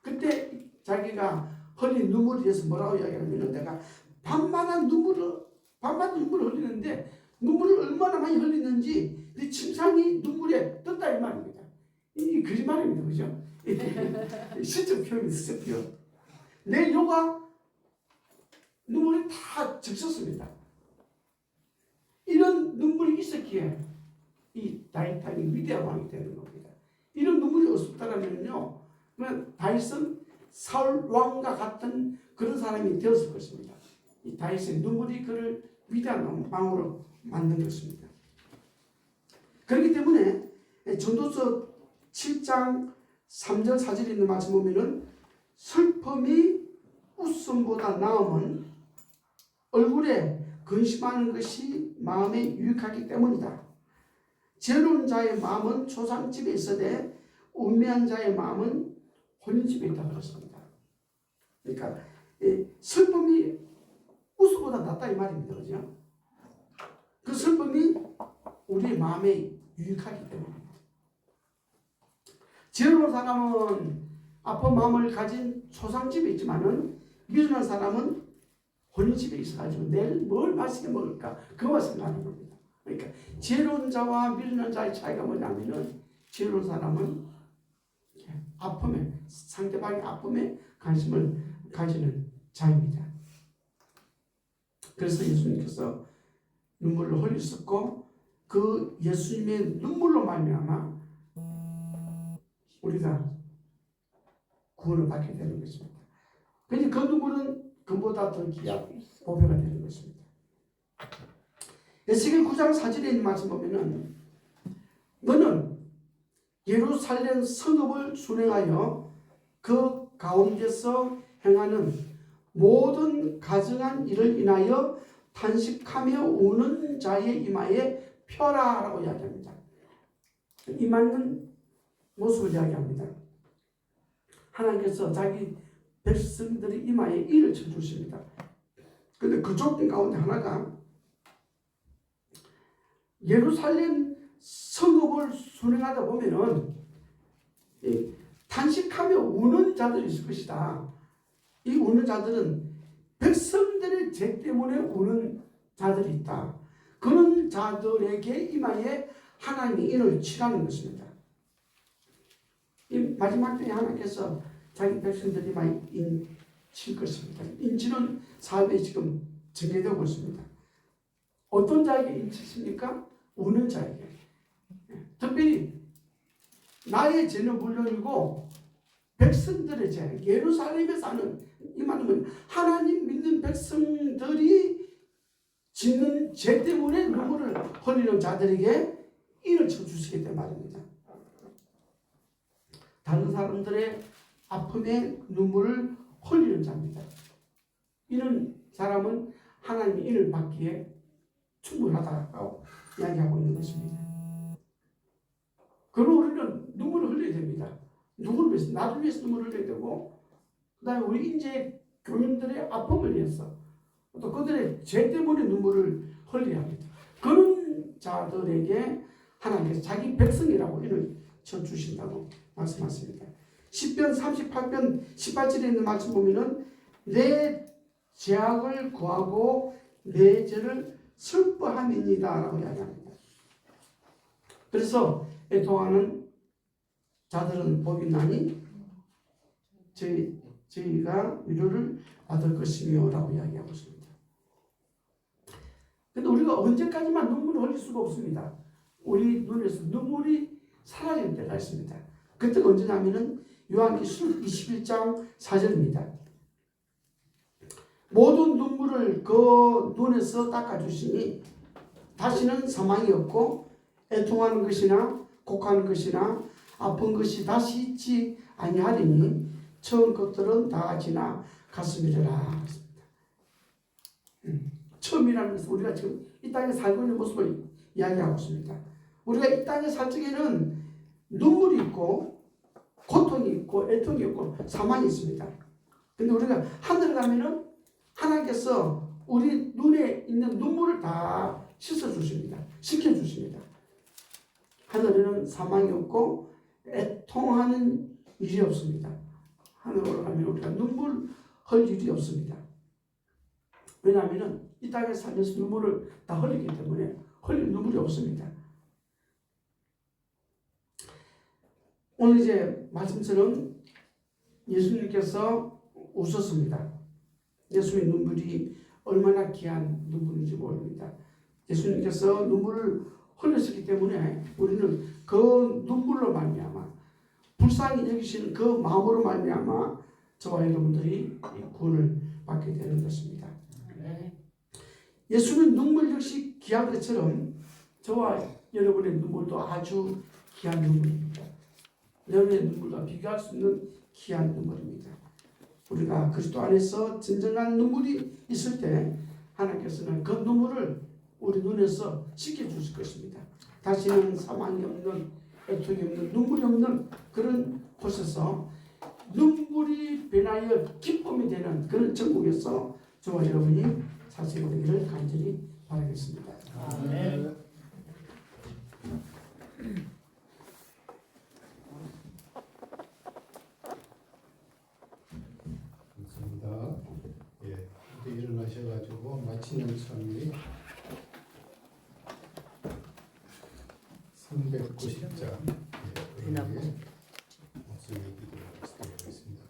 그때 자기가 흘린 눈물에 대해서 뭐라고 이야기하냐면 내가 밤마다 눈물을 흘리는데 눈물을 얼마나 많이 흘리는지 내 침상이 눈물에 떴다 이 말입니다. 이 거짓말입니다. 그죠? 실적 표현이 실적 표현. 내 혀가 눈물이 다 적셨습니다. 이런 눈물이 있었기에 이 다윗이 위대한 왕이 되는 겁니다. 이런 눈물이 없었다면요, 다윗은 사울 왕과 같은 그런 사람이 되었을 것입니다. 이 다윗의 눈물이 그를 위대한 왕으로 만든 것입니다. 그렇기 때문에 전도서 7장 3절 4절에 있는 말씀 보면은 슬픔이 웃음보다 나음은 얼굴에 근심하는 것이 마음에 유익하기 때문이다. 지혜로운 자의 마음은 초상집에 있어되 우매한 자의 마음은 혼인집에 있다 그랬습니다. 그러니까 슬픔이 웃음보다 낫다 이 말입니다. 그죠? 그 슬픔이 우리의 마음에 유익하기 때문입니다. 지혜로운 사람은 아픈 마음을 가진 초상집에 있지만은 미련한 사람은 혼인집에 있어가지고 내일 뭘 맛있게 먹을까 그거만 생각하는 겁니다. 그러니까 지혜로운 자와 미련한 자의 차이가 뭐냐면은 지혜로운 사람은 아픔에 상대방의 아픔에 관심을 가지는 자입니다. 그래서 예수님께서 눈물을 흘리셨고 그 예수님의 눈물로 말미암아 우리가 구원을 받게 되는 것입니다. 그러니까 그 눈물은 그보다 더 귀한 보배가 되는 것입니다. 에스겔 9장 4절에 있는 말씀 보면은 너는 예루살렘 성읍을 순행하여 그 가운데서 행하는 모든 가증한 일을 인하여 탄식하며 우는 자의 이마에 펴라라고 이야기합니다. 임하는 모습을 이야기합니다. 하나님께서 자기 백성들의 이마에 일을 쳐주십니다. 그런데 그 조건 가운데 하나가 예루살렘 성읍을 순행하다 보면은 탄식하며 우는 자들이 있을 것이다. 이 우는 자들은 백성들의 죄 때문에 우는 자들이 있다. 그런 자들에게 이마에 하나님이 인을 치라는 것입니다. 이 마지막 때에 하나님께서 자기 백성들이 이마에 인 칠 것입니다. 인치는 사업에 지금 전개되고 있습니다. 어떤 자에게 인치십니까? 우는 자에게. 특별히 나의 죄는 물론이고 백성들의 죄, 예루살렘에 사는 이 말은 하나님 믿는 백성들이 짓는 죄 때문에 눈물을 흘리는 자들에게 인을 쳐주시기 때문에 말입니다. 다른 사람들의 아픔에 눈물을 흘리는 자입니다. 이런 사람은 하나님의 인을 받기에 충분하다고 이야기하고 있는 것입니다. 그럼 우리는 눈물을 흘려야 됩니다. 누구를 위해서? 나를 위해서 눈물을 흘려야 되고 그 다음에 우리 인재 교인들의 아픔을 위해서 또 그들의 죄 때문에 눈물을 흘려야 합니다. 그런 자들에게 하나님께서 자기 백성이라고 인을 쳐주신다고 말씀하십니다. 10편 38편 18절에 있는 말씀 보면은 내 죄악을 구하고 내 죄를 슬퍼함이니이다 라고 이야기합니다. 그래서 애통하는 자들은 복이 나니 저희가 위로를 받을 것이며 라고 이야기하고 있습니다. 그런데 우리가 언제까지만 눈물을 흘릴 수가 없습니다. 우리 눈에서 눈물이 사라질 때가 있습니다. 그때가 언제냐면은 요한계시록 21장 4절입니다. 모든 눈물을 그 눈에서 닦아주시니 다시는 사망이 없고 애통하는 것이나 곡하는 것이나 아픈 것이 다시 있지 아니하리니 처음 것들은 다 지나갔음이라. 처음이라는 것은 우리가 지금 이 땅에 살고 있는 모습을 이야기하고 있습니다. 우리가 이 땅에 살 적에는 눈물이 있고 고통이 있고 애통이 있고 사망이 있습니다. 근데 우리가 하늘에 가면은 하나님께서 우리 눈에 있는 눈물을 다 씻어주십니다. 씻겨주십니다. 하늘에는 사망이 없고 애통하는 일이 없습니다. 하늘로 올라가면 우리가 눈물 흘릴 일이 없습니다. 왜냐하면 이 땅에 살면서 눈물을 다 흘리기 때문에 흘릴 눈물이 없습니다. 오늘 이제 말씀처럼 예수님께서 우셨습니다. 예수님의 눈물이 얼마나 귀한 눈물인지 모릅니다. 예수님께서 눈물을 흘리셨기 때문에 우리는 그 눈물로 말미암아 불쌍히 여기시는 그 마음으로 말미암아 저와 여러분들이 구원을 받게 되는 것입니다. 예수는 눈물 역시 귀한 것처럼 저와 여러분의 눈물도 아주 귀한 눈물입니다. 여러분의 눈물과 비교할 수 있는 귀한 눈물입니다. 우리가 그리스도 안에서 진정한 눈물이 있을 때 하나님께서는 그 눈물을 우리 눈에서 씻겨주실 것입니다. 다시는 사망이 없는, 애통이 없는, 눈물이 없는 그런 곳에서 눈물이 변하여 기쁨이 되는 그런 천국에서 저와 여러분이 사시게 되기를 간절히 바라겠습니다. 아멘. 감사합니다. 예, 이제 일어나셔가지고 마치는 찬미 390장 우리에게 목소리 기도를 드리겠습니다.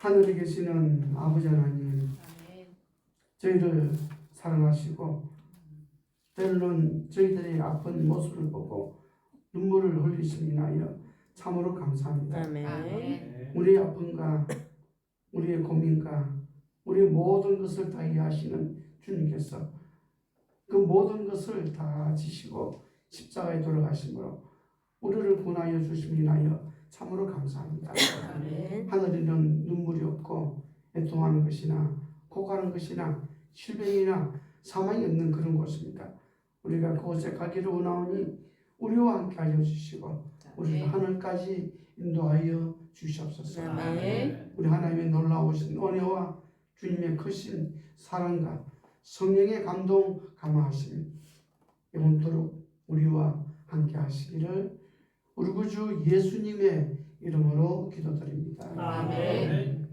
하늘에 계시는 아버지 하나님, 저희를 사랑하시고 때로는 저희들의 아픈 모습을 보고 눈물을 흘리심이 나여 참으로 감사합니다. 아멘. 우리의 아픔과 우리의 고민과 우리의 모든 것을 다 이해하시는 주님께서 그 모든 것을 다 지시고 십자가에 돌아가심으로 우리를 구원하여 주심이 나여 참으로 감사합니다. 아멘. 하늘에는 눈물이 없고 애통하는 것이나 고가는 것이나 질병이나 사망이 없는 그런 곳입니다. 우리가 그곳에 가기를 원하오니 우리와 함께 알려주시고 우리를 하늘까지 인도하여 주시옵소서. 아멘. 우리 하나님의 놀라우신 은혜와 주님의 크신 사랑과 성령의 감동 감화하심이 영원토록 우리와 함께 하시기를 우리 구주 예수님의 이름으로 기도드립니다. 아멘.